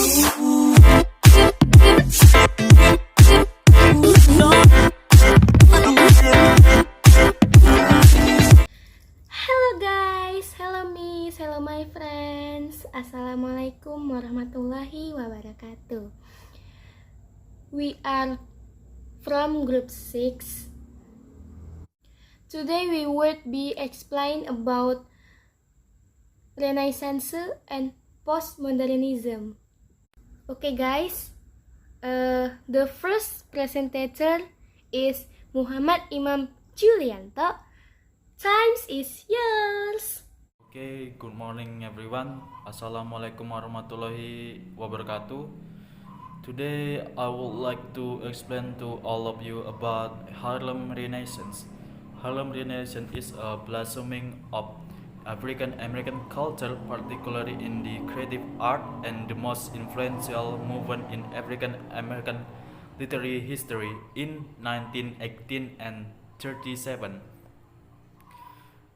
Hello guys, hello miss, hello my friends. Assalamualaikum warahmatullahi wabarakatuh. We are from group 6. Today we will be explain about Renaissance and postmodernism. Okay guys, the first presenter is Muhammad Imam Julianto. Time is yours. Okay, good morning everyone. Assalamualaikum warahmatullahi wabarakatuh. Today I would like to explain to all of you about Harlem Renaissance. Harlem Renaissance is a blossoming of African American culture, particularly in the creative art, and the most influential movement in African American literary history in 1918 and 37.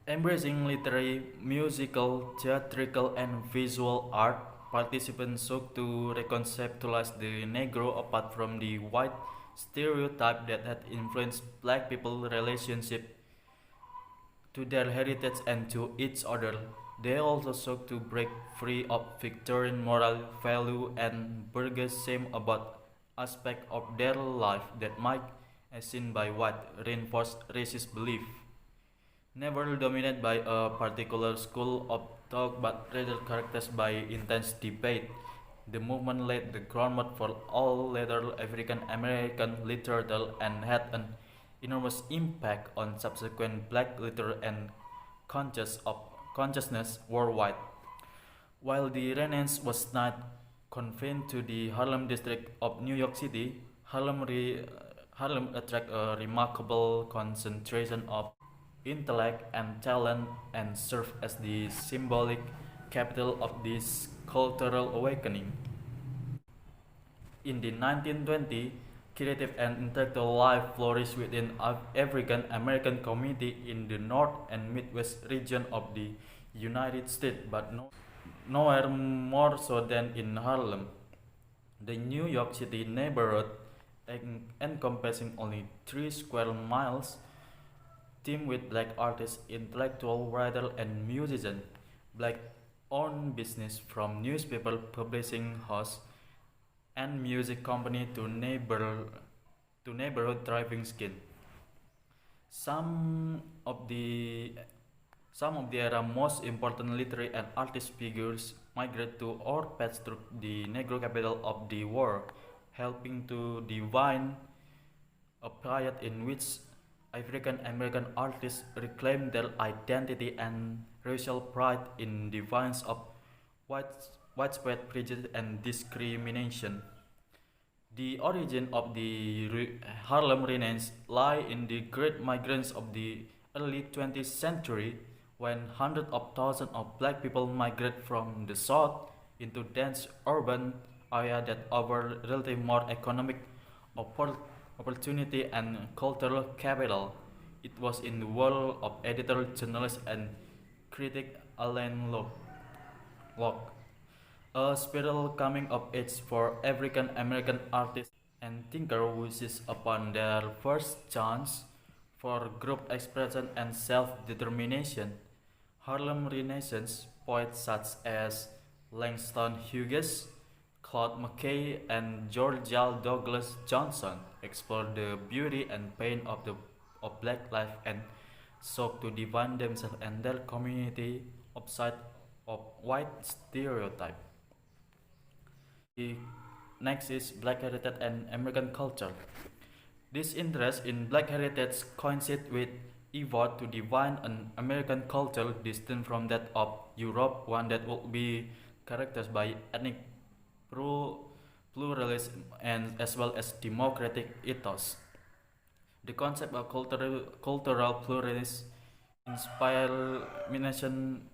Embracing literary, musical, theatrical, and visual art, participants sought to reconceptualize the Negro apart from the white stereotype that had influenced black people's relationship to their heritage and to each other. They also sought to break free of Victorian moral value and burgess shame about aspects of their life that might, as seen by white, reinforce racist belief. Never dominated by a particular school of thought but rather characterized by intense debate, the movement laid the groundwork for all later African American literature and had an enormous impact on subsequent black literature and consciousness worldwide. While the Renaissance was not confined to the Harlem district of New York City, Harlem attracted a remarkable concentration of intellect and talent and served as the symbolic capital of this cultural awakening. In the 1920s, creative and intellectual life flourished within African American community in the North and Midwest region of the United States, but nowhere more so than in Harlem. The New York City neighborhood, encompassing only 3 square miles, teamed with black artists, intellectual writers, and musicians. Black-owned business from newspaper publishing house and music company to neighborhood thriving skin. Some of the era most important literary and artist figures migrate to or pass through the Negro capital of the world, helping to define a period in which African American artists reclaim their identity and racial pride in defiance of widespread prejudice and discrimination. The origin of the Harlem Renaissance lie in the great migrants of the early 20th century, when hundreds of thousands of black people migrated from the south into dense urban areas that offer relatively more economic opportunity and cultural capital. It was in the world of editor, journalist, and critic Alain Locke, a spiritual coming of age for African American artists and thinkers who seized upon their first chance for group expression and self-determination. Harlem Renaissance poets such as Langston Hughes, Claude McKay, and Georgia Douglas Johnson explored the beauty and pain of black life and sought to define themselves and their community outside of white stereotype. The next is Black heritage and American culture. This interest in Black heritage coincides with effort to define an American culture distinct from that of Europe, one that would be characterized by ethnic pluralism and as well as democratic ethos. The concept of cultural pluralism inspired nation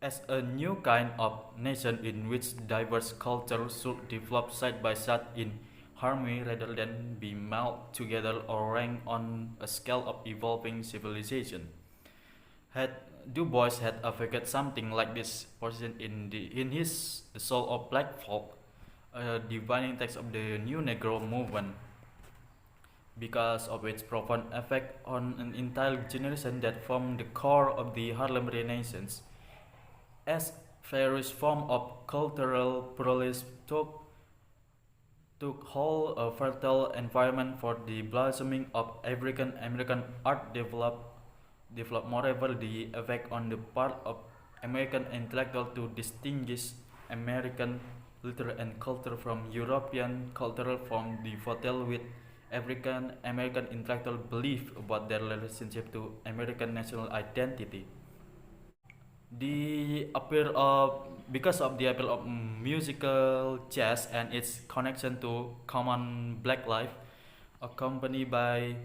as a new kind of nation in which diverse cultures should develop side by side in harmony rather than be melded together or ranked on a scale of evolving civilization. Had Du Bois had advocated something like this position in his The Soul of Black Folk, a defining text of the New Negro movement, because of its profound effect on an entire generation that formed the core of the Harlem Renaissance. As various forms of cultural pluralism took hold, a fertile environment for the blossoming of African American art developed. Moreover, the effect on the part of American intellectuals to distinguish American literature and culture from European culture from the vital with African American intellectual belief about their relationship to American national identity. The appeal of Because of the appeal of musical jazz and its connection to common black life, accompanied by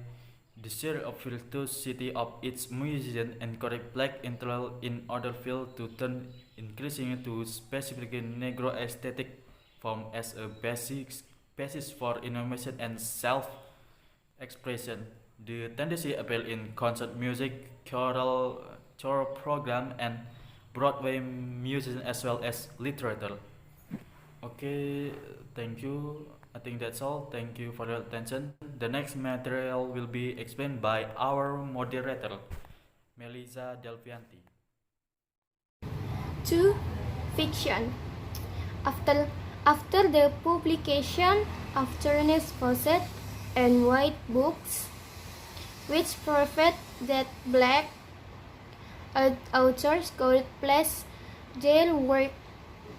the sheer virtuosity of its musicians, encouraged black intellectuals in other fields to turn increasingly to specifically Negro aesthetic form as a basis for innovation and self-expression. The tendency appeal in concert music, choral program, and Broadway musician as well as literature. Okay, thank you. I think that's all. Thank you for your attention. The next material will be explained by our moderator, Melissa Delvianti. 2. Fiction. After, after the publication of Turner's Fawcett and White books, which proved that black authors could place their work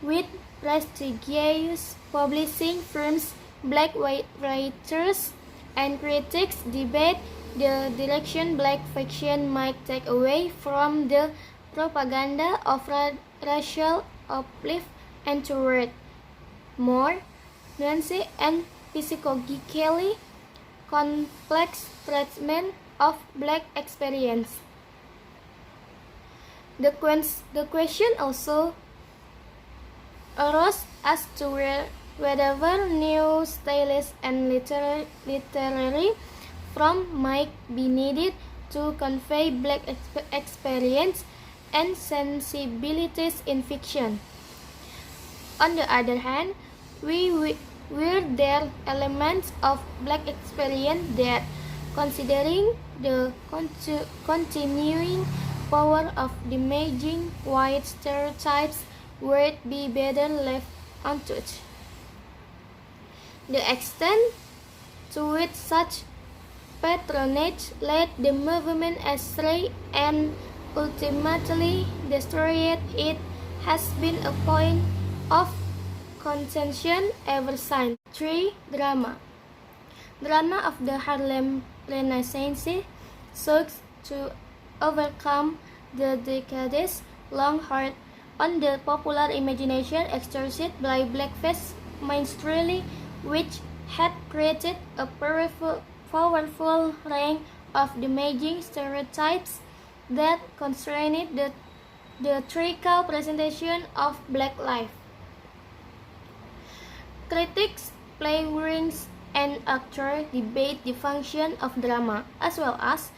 with prestigious publishing firms, black writers and critics debate the direction black fiction might take away from the propaganda of racial uplift and toward more nuanced and psychologically complex treatment of black experience. The question also arose as to whether new stylists and literary form might be needed to convey black experience and sensibilities in fiction. On the other hand, were there elements of black experience that, considering the continuing power of damaging white stereotypes, would be better left untouched? The extent to which such patronage led the movement astray and ultimately destroyed it has been a point of contention ever since. 3. Drama. Drama of the Harlem Renaissance sought to overcome the decades-long hold on the popular imagination exerted by blackface minstrelsy, which had created a powerful range of damaging stereotypes that constrained the theatrical presentation of black life. Critics, playwrights, and actors debate the function of drama, as well as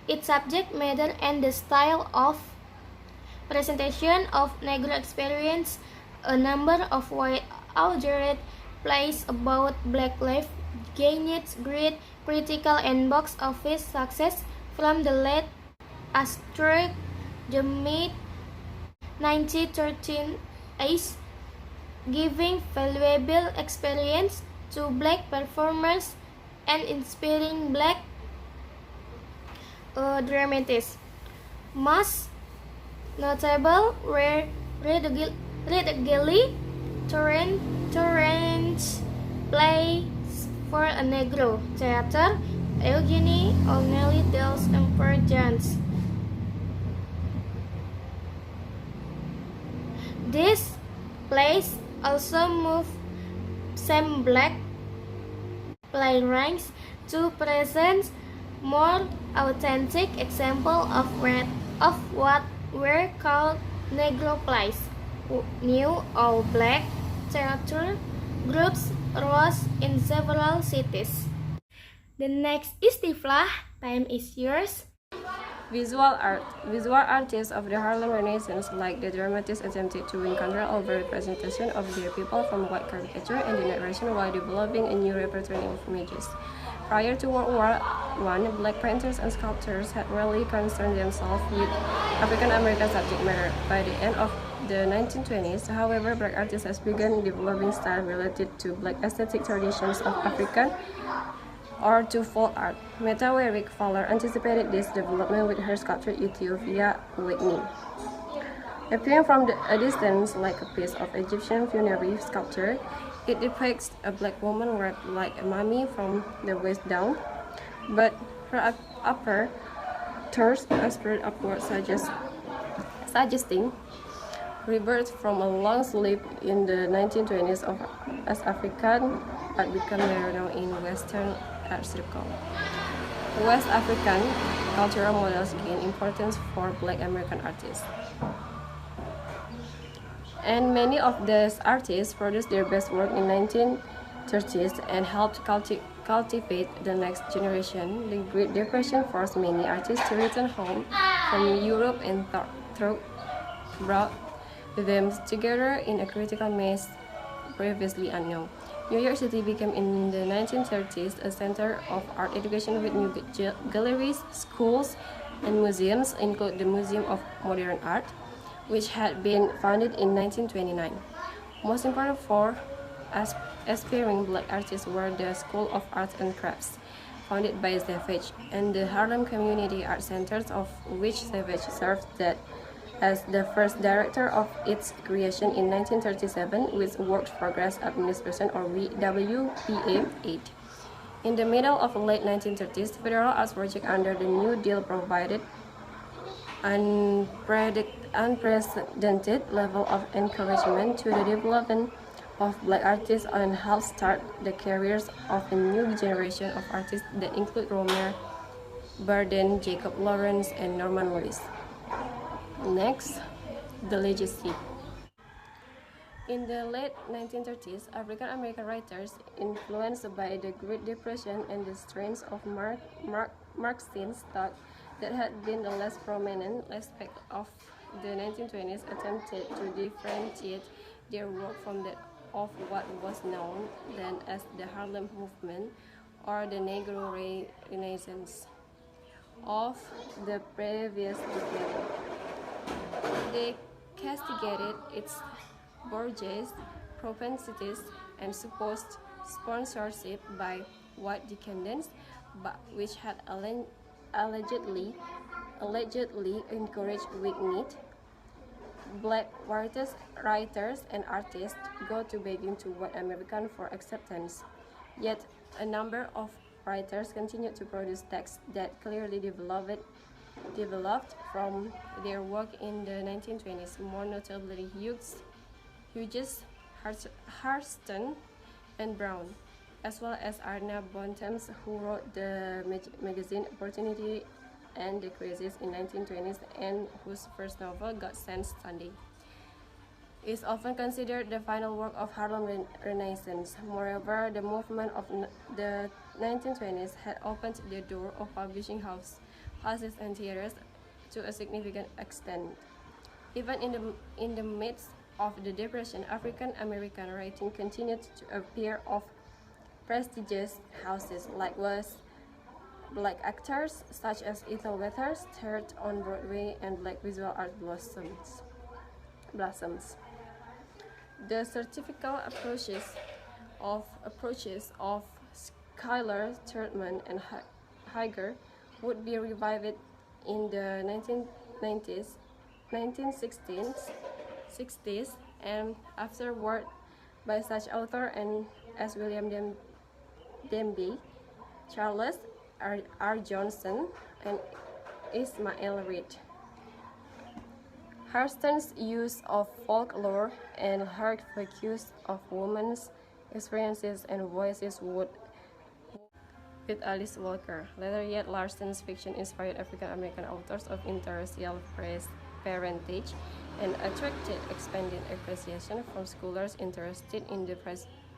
its subject matter and the style of presentation of Negro experience. A number of white authors plays about black life gained great critical and box office success from the late through the mid-1930s, giving valuable experience to black performers and inspiring black dramatists. Most notable were readily Torrance plays for a Negro theater, Eugenie O'Neill Dells Emperor Jones. This plays also moved some black playwrights to present more authentic examples of what were called Negro plays. New or black theater groups arose in several cities. The next istilah, time is yours. Visual art. Visual artists of the Harlem Renaissance, like the dramatists, attempted to win control over representation of their people from white caricature and the narration while developing a new repertoire of images. Prior to World War I, black painters and sculptors had rarely concerned themselves with African American subject matter. By the end of the 1920s, however, black artists has begun developing style related to black aesthetic traditions of African or to folk art. Meta Warwick Fowler anticipated this development with her sculpture Ethiopia Awakening. Appearing from a distance like a piece of Egyptian funerary sculpture, it depicts a black woman wrapped like a mummy from the waist down, but her upper turns a spread upward, suggesting rebirth from a long sleep. In the 1920s as African art became better known in Western art circle. West African cultural models gain importance for black American artists. And many of these artists produced their best work in 1930s and helped cultivate the next generation. The Great Depression forced many artists to return home from Europe and brought them together in a critical mass previously unknown. New York City became in the 1930s a center of art education with new galleries, schools, and museums, including the Museum of Modern Art, which had been founded in 1929. Most important for aspiring black artists were the School of Arts and Crafts, founded by Savage, and the Harlem Community Art Centers, of which Savage served as the first director of its creation in 1937 with Works Progress Administration or WPA 8. In the middle of the late 1930s, federal arts projects under the New Deal provided unprecedented level of encouragement to the development of black artists and helped start the careers of a new generation of artists that include Romer Burden, Jacob Lawrence, and Norman Lewis. Next, the legacy. In the late 1930s, African American writers, influenced by the Great Depression and the strains of Marxian thought that had been the less prominent aspect of the 1920s, attempted to differentiate their work from that of what was known then as the Harlem Movement or the Negro Renaissance of the previous decade. They castigated its bourgeois propensities and supposed sponsorship by white decadence, which had allegedly encouraged weak-kneed black writers and artists go to begging to white Americans for acceptance. Yet a number of writers continued to produce texts that clearly developed from their work in the 1920s, more notably Hughes, Hurston, and Brown, as well as Arna Bontemps, who wrote the magazine Opportunity and the Crisis in 1920s and whose first novel, God Sends Sunday, is often considered the final work of Harlem Renaissance. Moreover, the movement of the 1920s had opened the door of publishing houses and theaters to a significant extent. Even in the midst of the Depression, African American writing continued to appear of prestigious houses. Likewise, black actors such as Ethel Weathers starred on Broadway and black visual art blossoms. The certifical approaches of Schuyler, Thurman, and Hager would be revived in the 1960s and afterward by such authors as William Denby, Charles R. Johnson, and Ismail Reed. Hurston's use of folklore and her focus of women's experiences and voices would with Alice Walker. Later yet, Larson's fiction inspired African American authors of interracial parentage and attracted expanded appreciation from scholars interested in the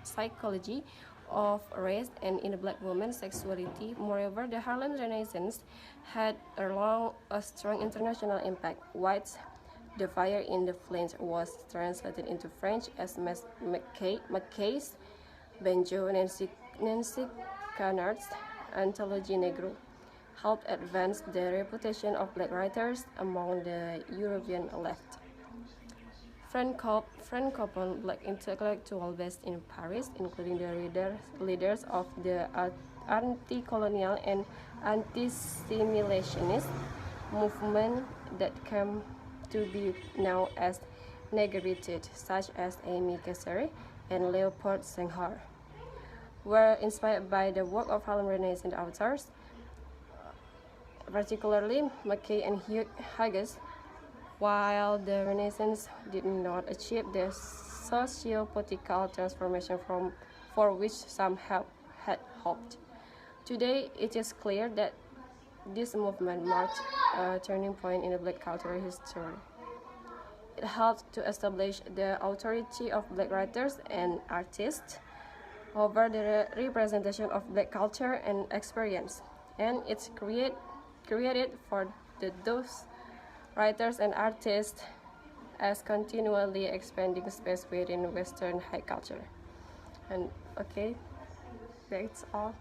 psychology of race and in black women's sexuality. Moreover, the Harlem Renaissance had a strong international impact. White's The Fire in the Flames was translated into French as Mackay's Banjo. Nancy Cunard's anthology Negro helped advance the reputation of black writers among the European left. Francophone black intellectuals based in Paris, including the leaders of the anti-colonial and anti-assimilationist movement that came to be known as Negritude, such as Amy Casier and Leopold Senghor, were inspired by the work of Harlem Renaissance authors, particularly Mackay and Hughes. While the Renaissance did not achieve the socio-political transformation for which some had hoped, today it is clear that this movement marked a turning point in the black cultural history. It helped to establish the authority of black writers and artists over the representation of black culture and experience, and it's created for those writers and artists as continually expanding space within Western high culture. And okay, that's all.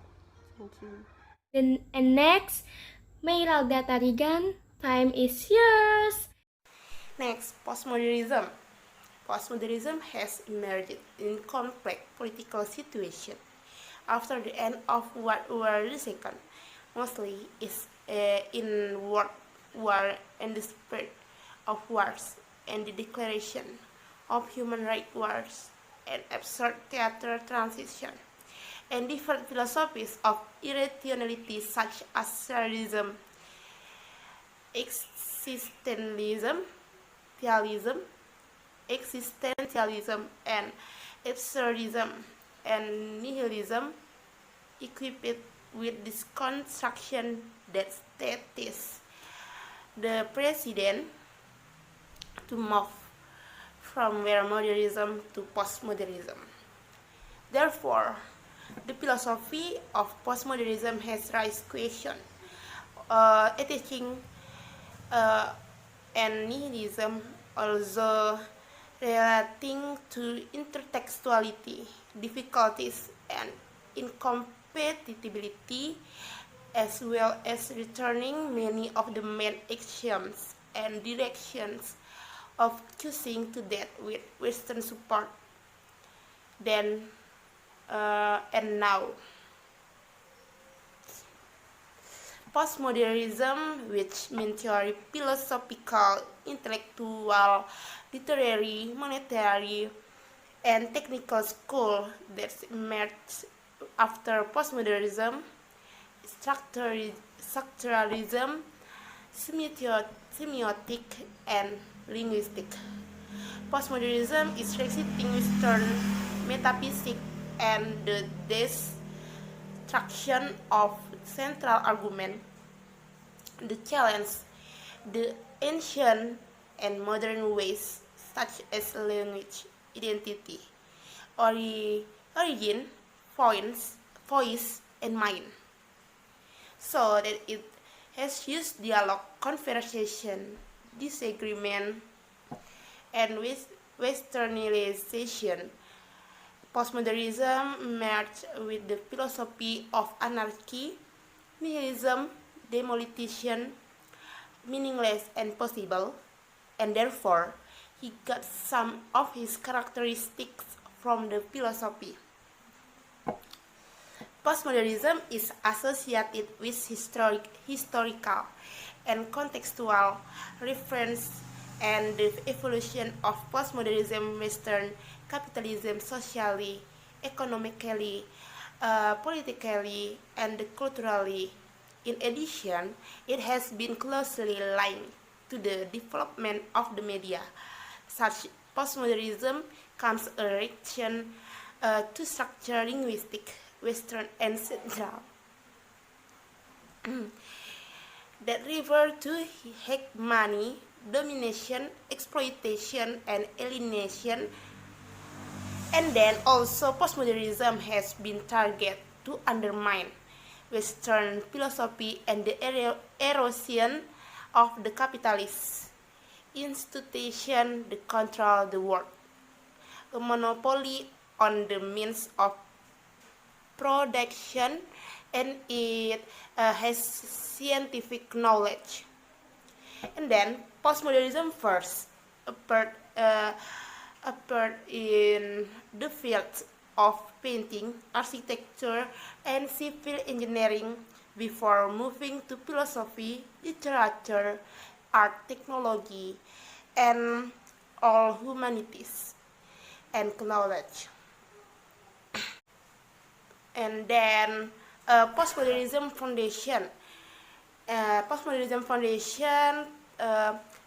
Thank you. And next, Meiralda Tarigan, time is yours. Next, postmodernism. Postmodernism has emerged in complex political situations after the end of World War II, mostly in World War and the spread of wars and the declaration of human rights wars and absurd theater transition, and different philosophies of irrationality such as surrealism, existentialism, and absurdism, and nihilism, equipped with this construction that states the president to move from modernism to postmodernism. Therefore, the philosophy of postmodernism has raised questions attaching and nihilism, also relating to intertextuality, difficulties, and incompatibility, as well as returning many of the main axioms and directions of choosing to deal with Western support then and now. Postmodernism, which means theory, philosophical, intellectual, literary, monetary, and technical school that emerged after postmodernism, structuralism, semiotic, and linguistic. Postmodernism is rejecting Western metaphysics and the destruction of central argument, the challenge the ancient and modern ways such as language, identity, origin, voice, and mind, so that it has used dialogue, conversation, disagreement, and westernization. Postmodernism merged with the philosophy of anarchy, nihilism, demolition, meaningless and possible, and therefore he got some of his characteristics from the philosophy. Postmodernism is associated with historical and contextual reference and the evolution of postmodernism, Western capitalism, socially, economically, politically, and culturally. In addition, it has been closely linked to the development of the media. Such postmodernism comes a reaction to structure linguistic, Western and Central, that refer to hegemony, domination, exploitation, and alienation, And then also postmodernism has been targeted to undermine Western philosophy and the erosion of the capitalist institution that control the world, a monopoly on the means of production, and it has scientific knowledge. And then postmodernism first appeared, appeared in the fields of painting, architecture, and civil engineering before moving to philosophy, literature, art, technology, and all humanities and knowledge. And then postmodernism foundation. Postmodernism foundation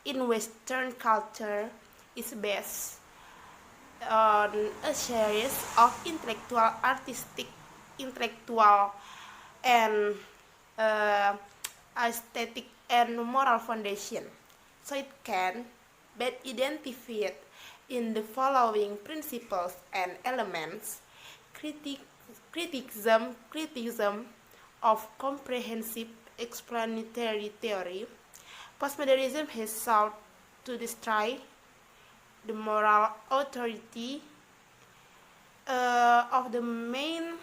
in Western culture is based on a series of intellectual, and aesthetic and moral foundation. So it can be identified in the following principles and elements: criticism of comprehensive explanatory theory. Postmodernism has sought to destroy the moral authority of the main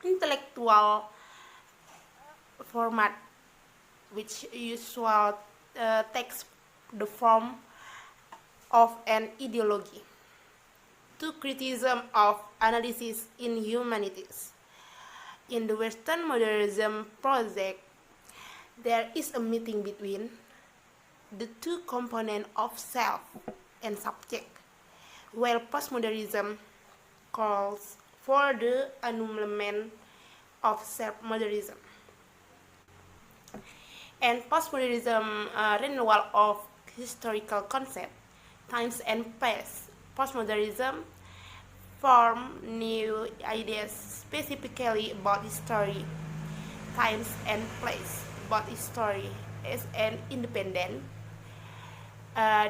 intellectual format, which usually takes the form of an ideology, to criticism of analysis in humanities. In the Western modernism project, there is a meeting between the two components of self and subject, while postmodernism calls for the annulment of self-modernism. And postmodernism renewal of historical concept, times and place. Postmodernism form new ideas specifically about history, times and place, about history as an independent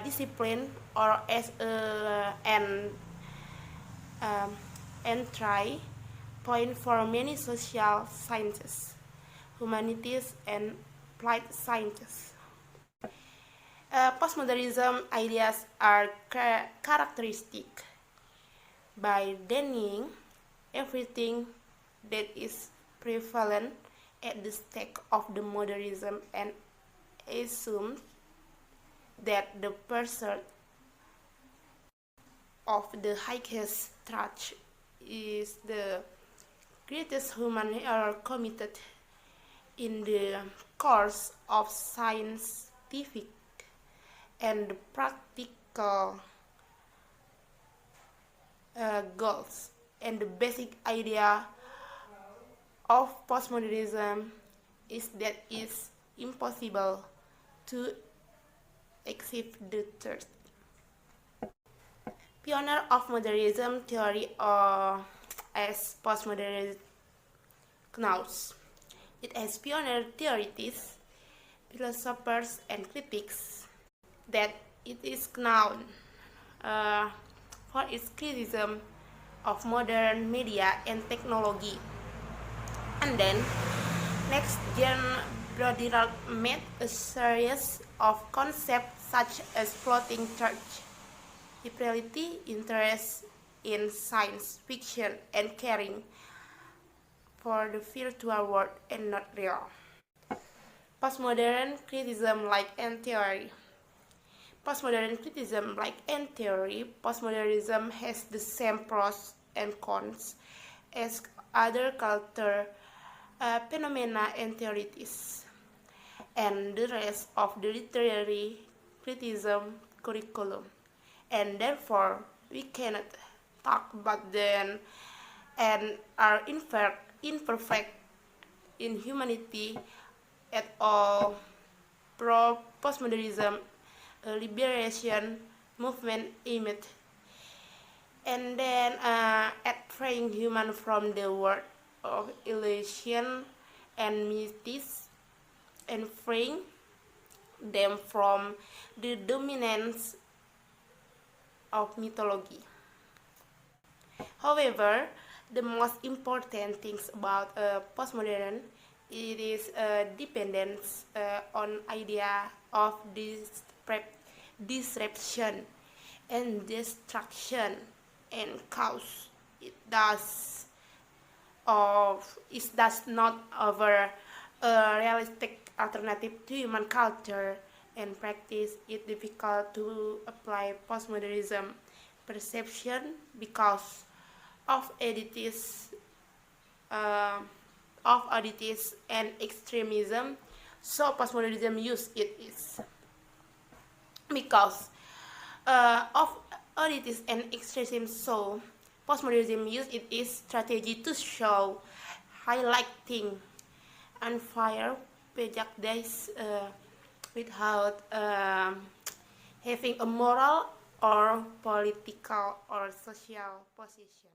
discipline or as an entry point for many social sciences, humanities, and applied sciences. Postmodernism ideas are characteristic by denying everything that is prevalent at the stake of the modernism and assumes that the pursuit of the highest truth is the greatest human error committed in the course of scientific and practical goals. And the basic idea of postmodernism is that it's impossible to achieve the truth. Pioneer of modernism theory, or as postmodernist knows. It has pioneer theorists, philosophers, and critics that it is known for its criticism of modern media and technology. And then, next Gen Baudrillard made a series of concepts such as floating church, hyperreality, interest in science fiction, and caring for the virtual world and not real. Postmodern criticism like end theory. Postmodern criticism like end theory, postmodernism has the same pros and cons as other culture phenomena and theories, and the rest of the literary criticism curriculum, and therefore we cannot talk about them and are imperfect in humanity at all. Postmodernism, a liberation movement aimed and then at freeing humans from the world of illusion and myths, and freeing them from the dominance of mythology. However, the most important things about postmodern it is dependence on idea of disruption and destruction and cause. It does it does not offer a realistic alternative to human culture and practice. It's difficult to apply postmodernism perception because of oddities, uh, and extremism. So postmodernism use it is because of oddities and extremism. So postmodernism use it is strategy to show highlighting unfair prejudice without having a moral or political or social position.